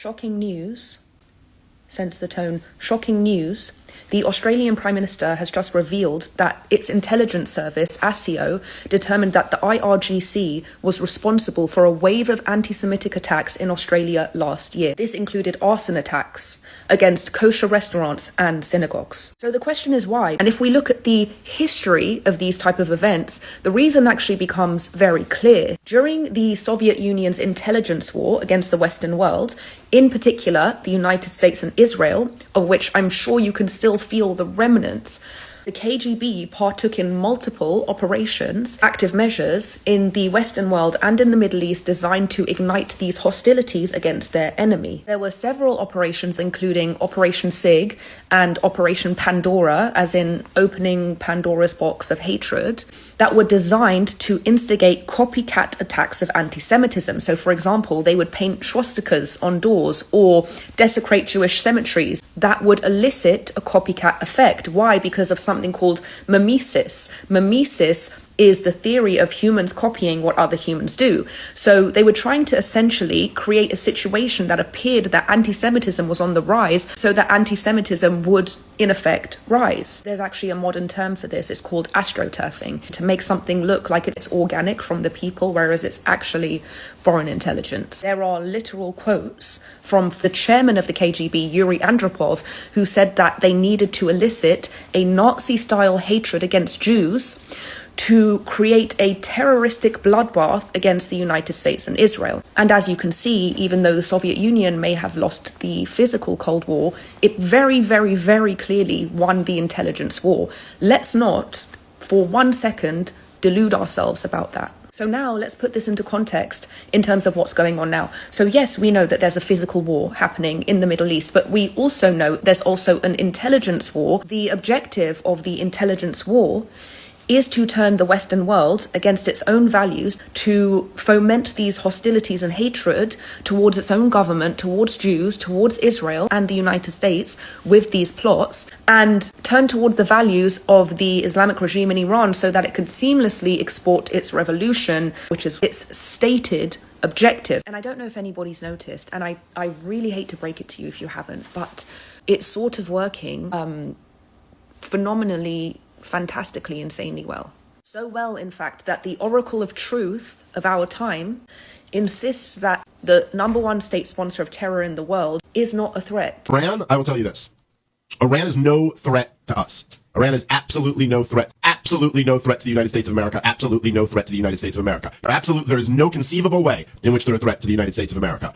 Shocking news. Sense the tone. Shocking news. The Australian Prime Minister has just revealed that its intelligence service, ASIO, determined that the Irgc was responsible for a wave of anti-Semitic attacks in Australia last year. This included arson attacks against kosher restaurants and synagogues. So the question is why? And if we look at the history of these type of events, the reason actually becomes very clear. During the Soviet Union's intelligence war against the Western world, in particular the United States and Israel, of which I'm sure you can still feel the remnants, the KGB partook in multiple operations, active measures in the Western world and in the Middle East designed to ignite these hostilities against their enemy. There were several operations, including Operation SIG and Operation Pandora, as in opening Pandora's box of hatred, that were designed to instigate copycat attacks of anti-Semitism. So, for example, they would paint swastikas on doors or desecrate Jewish cemeteries. That would elicit a copycat effect. Why? Because of something called mimesis. Mimesis is the theory of humans copying what other humans do. So they were trying to essentially create a situation that appeared that anti-Semitism was on the rise, so that anti-Semitism would, in effect, rise. There's actually a modern term for this. It's called astroturfing, to make something look like it's organic from the people, whereas it's actually foreign intelligence. There are literal quotes from the chairman of the KGB, Yuri Andropov, who said that they needed to elicit a Nazi-style hatred against Jews to create a terroristic bloodbath against the United States and Israel. And as you can see, even though the Soviet Union may have lost the physical Cold War, it very, very, very clearly won the intelligence war. Let's not, for 1 second, delude ourselves about that. So now let's put this into context in terms of what's going on now. So yes, we know that there's a physical war happening in the Middle East, but we also know there's also an intelligence war. The objective of the intelligence war is to turn the Western world against its own values, to foment these hostilities and hatred towards its own government, towards Jews, towards Israel and the United States with these plots, and turn toward the values of the Islamic regime in Iran so that it could seamlessly export its revolution, which is its stated objective. And I don't know if anybody's noticed, and I really hate to break it to you if you haven't, but it's sort of working phenomenally, fantastically, insanely well. So well, in fact, that the oracle of truth of our time insists that the number one state sponsor of terror in the world is not a threat. Iran, I will tell you this. Iran is no threat to us. Iran is absolutely no threat. Absolutely no threat to the United States of America. Absolutely no threat to the United States of America. There is no conceivable way in which they're a threat to the United States of America.